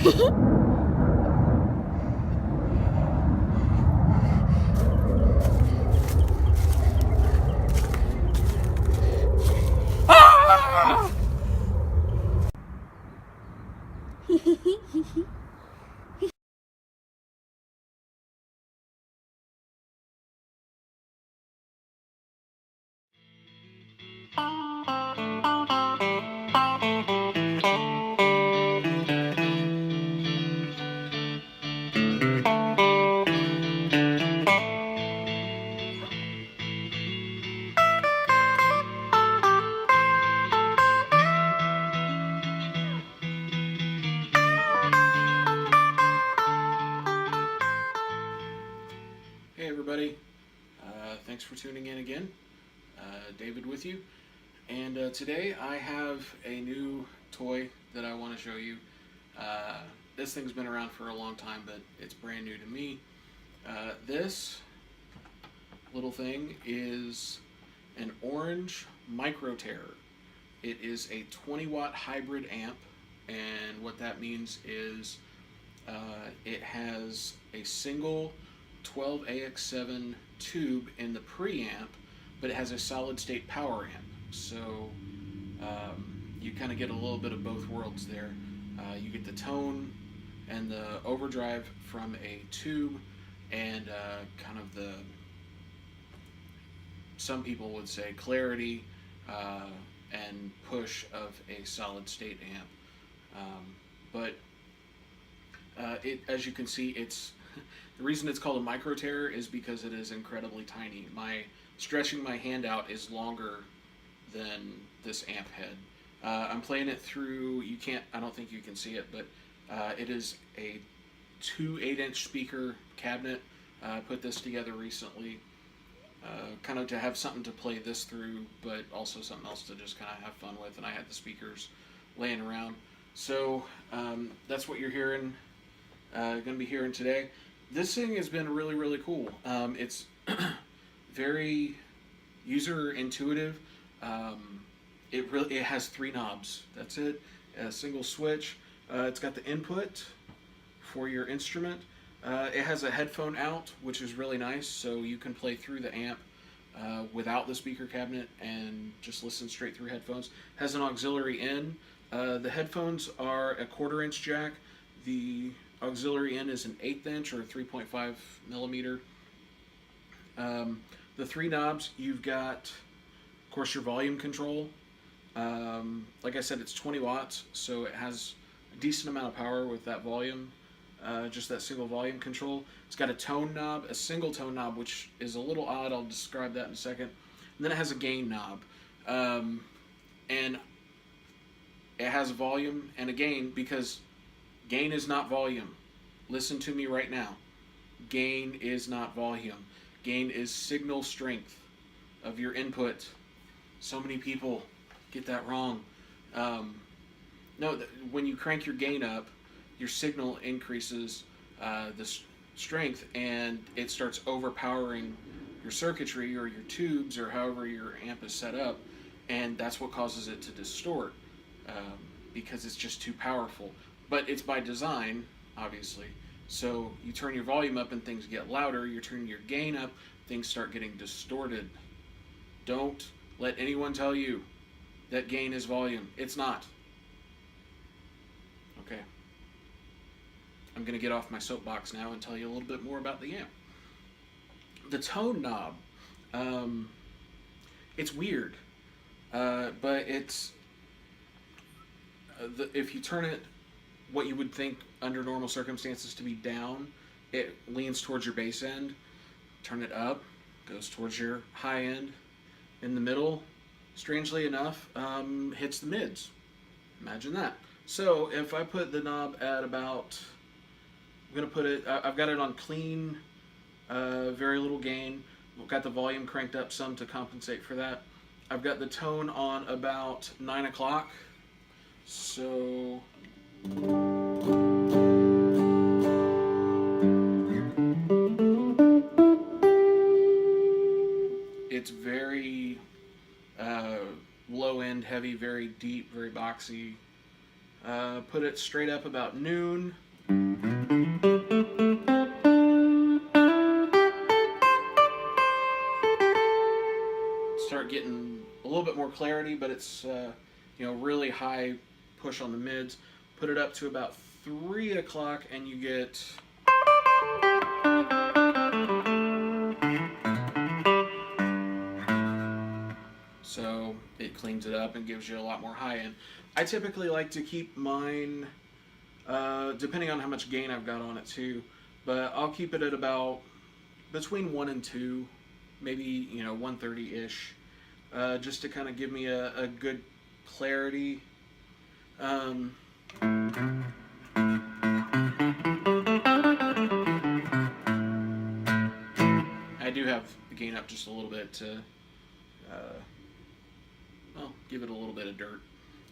Hey everybody, thanks for tuning in again. David with you, and today I have a new toy that I want to show you. This thing's been around for a long time, but it's brand new to me. This little thing is an orange micro terror. It is a 20 watt hybrid amp, and what that means is it has a single 12AX7 tube in the preamp, but it has a solid state power amp. So you kind of get a little bit of both worlds there. You get the tone and the overdrive from a tube, and kind of the, some people would say, clarity and push of a solid state amp. But as you can see, it's the reason it's called a micro terror is because it is incredibly tiny. Stretching my hand out is longer than this amp head. I'm playing it through, I don't think you can see it, but it is a 2 8-inch speaker cabinet. I put this together recently, kind of to have something to play this through, but also something else to just kind of have fun with, and I had the speakers laying around. So that's what you're hearing, going to be hearing today. This thing has been really, really cool. It's very user intuitive. It has 3 knobs. That's it. A single switch. It's got the input for your instrument. It has a headphone out, which is really nice, so you can play through the amp without the speaker cabinet and just listen straight through headphones. It has an auxiliary in. The headphones are a 1/4 inch jack. The auxiliary in is an 1/8 inch or 3.5 millimeter. The 3 knobs, you've got, of course, your volume control. Like I said, it's 20 watts, so it has a decent amount of power with that volume, just that single volume control. It's got a tone knob, a single tone knob, which is a little odd. I'll describe that in a second. And then it has a gain knob. And it has volume and a gain, because gain is not volume. Listen to me right now. Gain is not volume. Gain is signal strength of your input. So many people get that wrong. No, when you crank your gain up, your signal increases the strength, and it starts overpowering your circuitry or your tubes or however your amp is set up, and that's what causes it to distort, because it's just too powerful. But it's by design, obviously. So you turn your volume up and things get louder. You turn your gain up, things start getting distorted. Don't let anyone tell you that gain is volume. It's not. Okay. I'm going to get off my soapbox now and tell you a little bit more about the amp. The tone knob, it's weird, but it's, if you turn it what you would think under normal circumstances to be down, it leans towards your bass end. Turn it up, goes towards your high end. In the middle, strangely enough, hits the mids. Imagine that. So if I put the knob at about, I'm going to put it, I've got it on clean, very little gain. I've got the volume cranked up some to compensate for that. I've got the tone on about 9 o'clock. So it's very low end, heavy, very deep, very boxy. Put it straight up about noon. Start getting a little bit more clarity, but it's really high push on the mids. Put it up to about 3 o'clock, and you get so it cleans it up and gives you a lot more high end. I typically like to keep mine, depending on how much gain I've got on it too, but I'll keep it at about between 1 and 2, maybe 130-ish, just to kind of give me a good clarity. I do have the gain up just a little bit to give it a little bit of dirt.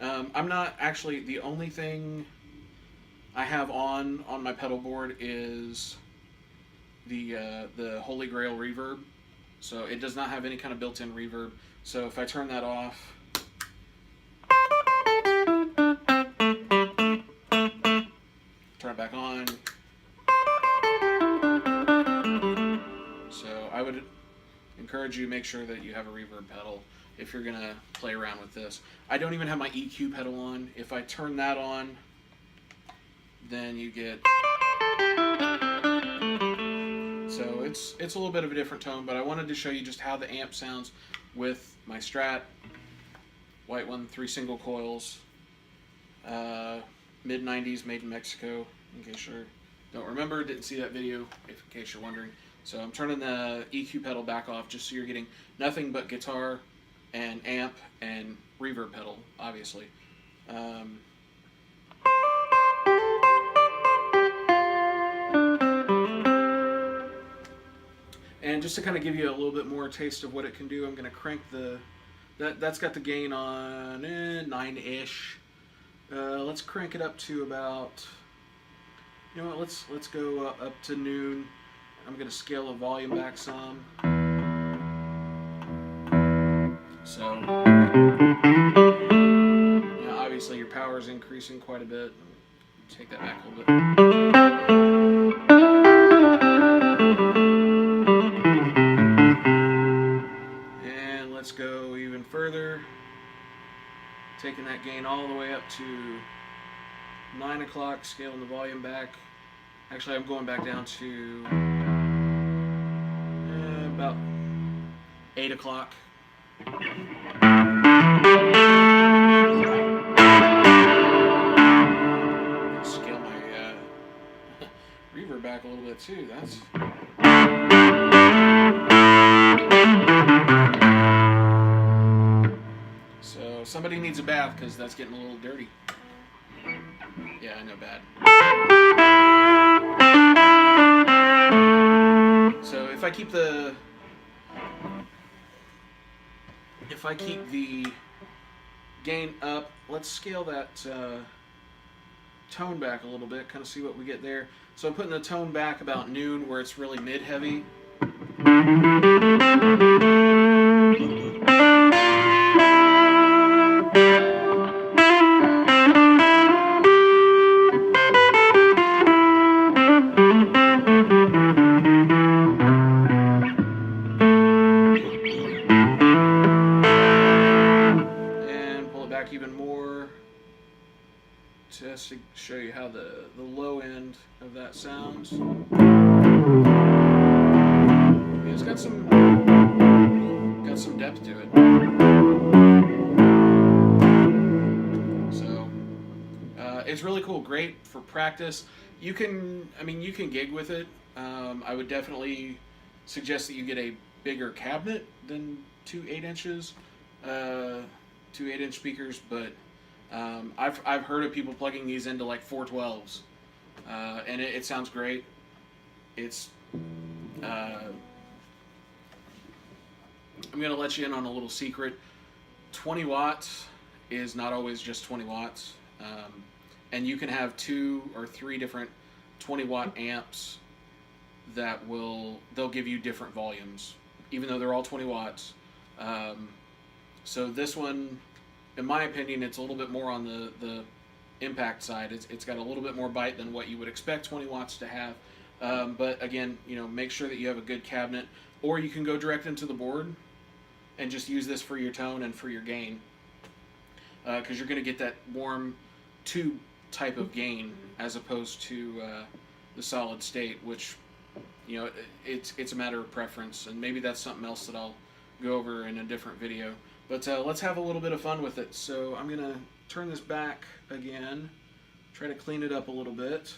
I'm not actually, the only thing I have on my pedal board is the Holy Grail reverb. So it does not have any kind of built-in reverb. So if I turn that off, turn it back on. So I would encourage you to make sure that you have a reverb pedal if you're gonna play around with this. I don't even have my EQ pedal on. If I turn that on, then you get, so it's a little bit of a different tone, but I wanted to show you just how the amp sounds with my Strat white one, 3 single coils, mid 90s, made in Mexico, in case you don't remember, didn't see that video, in case you're wondering. So I'm turning the EQ pedal back off just so you're getting nothing but guitar and amp and reverb pedal, obviously. And just to kind of give you a little bit more taste of what it can do, I'm going to crank that's got the gain on 9-ish. Let's crank it up to about, let's go up to noon. I'm going to scale the volume back some. So, obviously your power is increasing quite a bit. Take that back a little bit. And let's go even further. Taking that gain all the way up to 9 o'clock, scaling the volume back. Actually, I'm going back down to about 8 o'clock. Scale my reverb back a little bit too. That's so somebody needs a bath because that's getting a little dirty. Yeah, I know, bad. So if I keep the gain up, let's scale that tone back a little bit, kind of see what we get there. So I'm putting the tone back about noon where it's really mid-heavy. Even more, just to show you how the low end of that sounds. It's got some depth to it. So it's really cool, great for practice. You can gig with it. I would definitely suggest that you get a bigger cabinet than 2 8-inches. 2 8-inch speakers, but I've heard of people plugging these into like 412s, and it sounds great. It's I'm gonna let you in on a little secret. 20 watts is not always just 20 watts, and you can have 2 or 3 different 20-watt amps that they'll give you different volumes, even though they're all 20 watts. So this one, in my opinion, it's a little bit more on the impact side. It's got a little bit more bite than what you would expect 20 watts to have. But again, make sure that you have a good cabinet, or you can go direct into the board and just use this for your tone and for your gain, because you're going to get that warm tube type of gain as opposed to the solid state, which it's a matter of preference, and maybe that's something else that I'll go over in a different video. But let's have a little bit of fun with it. So I'm going to turn this back again, try to clean it up a little bit.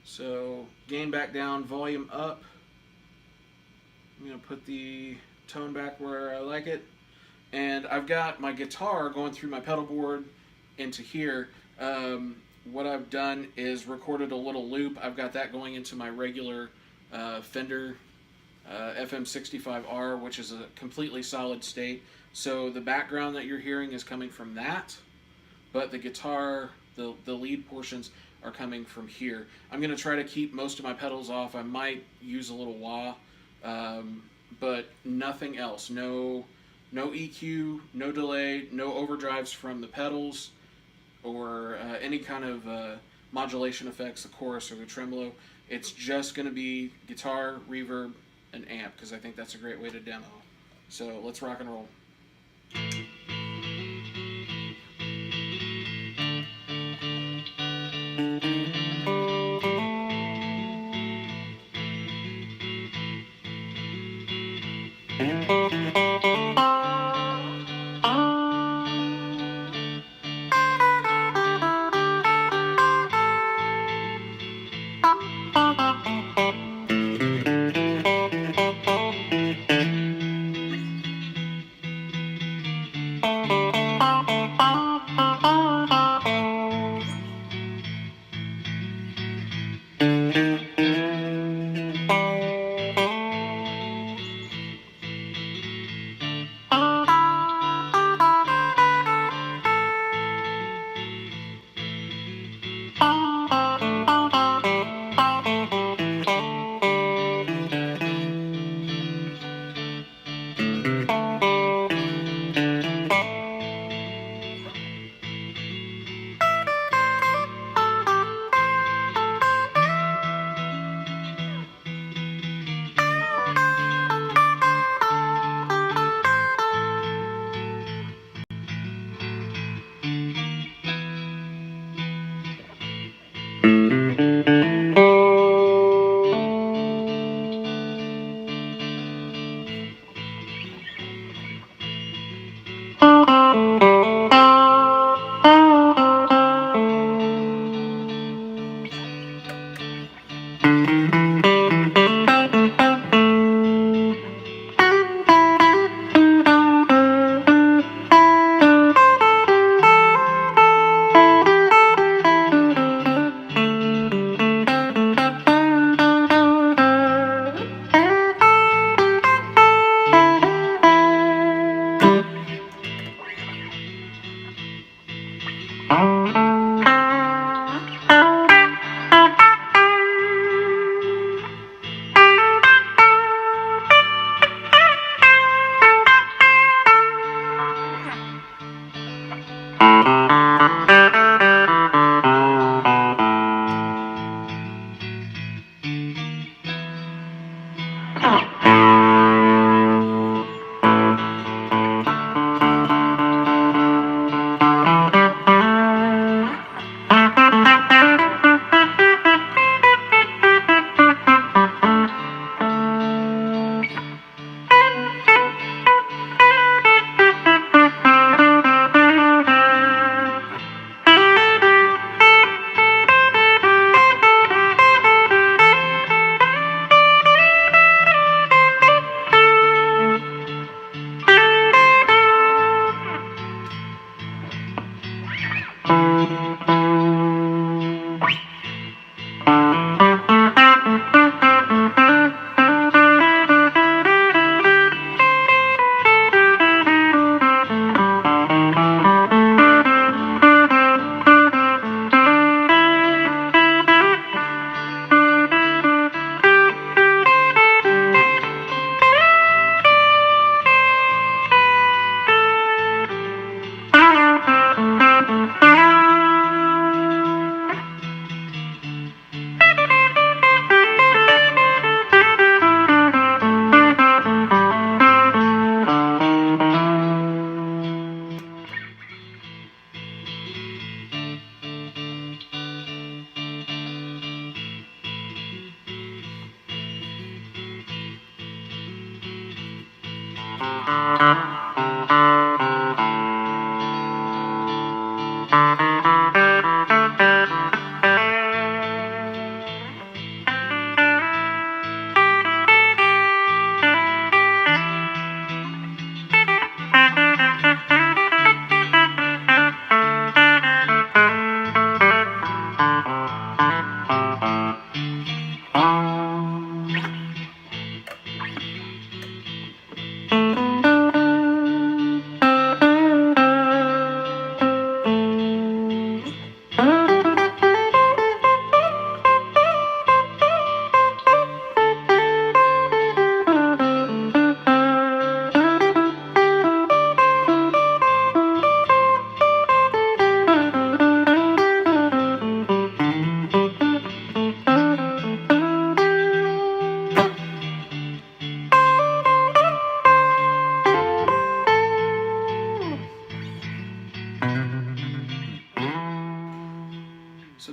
So gain back down, volume up. I'm going to put the tone back where I like it. And I've got my guitar going through my pedal board into here. What I've done is recorded a little loop. I've got that going into my regular Fender FM65R, which is a completely solid state. So the background that you're hearing is coming from that, but the guitar, the lead portions are coming from here. I'm going to try to keep most of my pedals off. I might use a little wah, but nothing else. No EQ, no delay, no overdrives from the pedals, or any kind of modulation effects, the chorus or the tremolo. It's just going to be guitar, reverb, and amp, because I think that's a great way to demo. So let's rock and roll.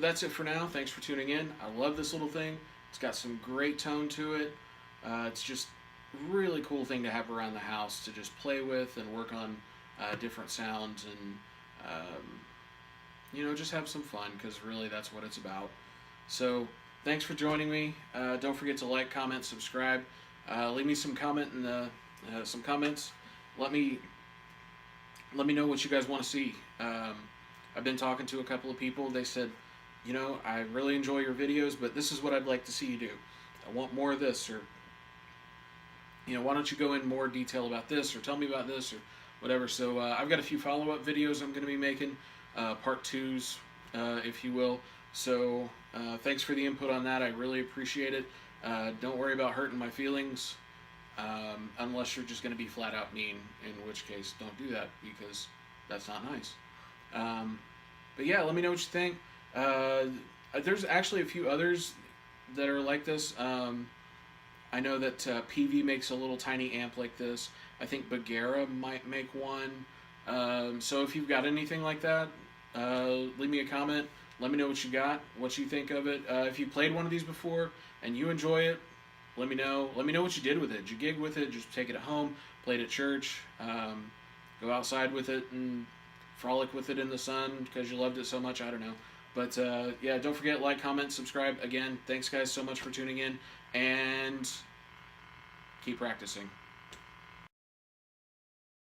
that's it for now. Thanks for tuning in. I love this little thing. It's got some great tone to it. It's just a really cool thing to have around the house to just play with and work on different sounds and just have some fun, because really that's what it's about. So thanks for joining me. Don't forget to like, comment, subscribe. Leave me some some comments. Let me know what you guys want to see. I've been talking to a couple of people. They said, I really enjoy your videos, but this is what I'd like to see you do. I want more of this, or why don't you go in more detail about this, or tell me about this, or whatever. So I've got a few follow-up videos I'm going to be making, part 2s, if you will. So thanks for the input on that. I really appreciate it. Don't worry about hurting my feelings, unless you're just going to be flat out mean, in which case don't do that, because that's not nice. But yeah, let me know what you think. There's actually a few others that are like this. I know that PV makes a little tiny amp like this. I think Bagheera might make one. So if you've got anything like that, leave me a comment. Let me know what you got, what you think of it. If you played one of these before and you enjoy it, let me know. Let me know what you did with it. Did you gig with it? Just take it at home? Played at church? Go outside with it and frolic with it in the sun because you loved it so much? I don't know. But yeah, don't forget, like, comment, subscribe. Again, thanks guys so much for tuning in, and keep practicing.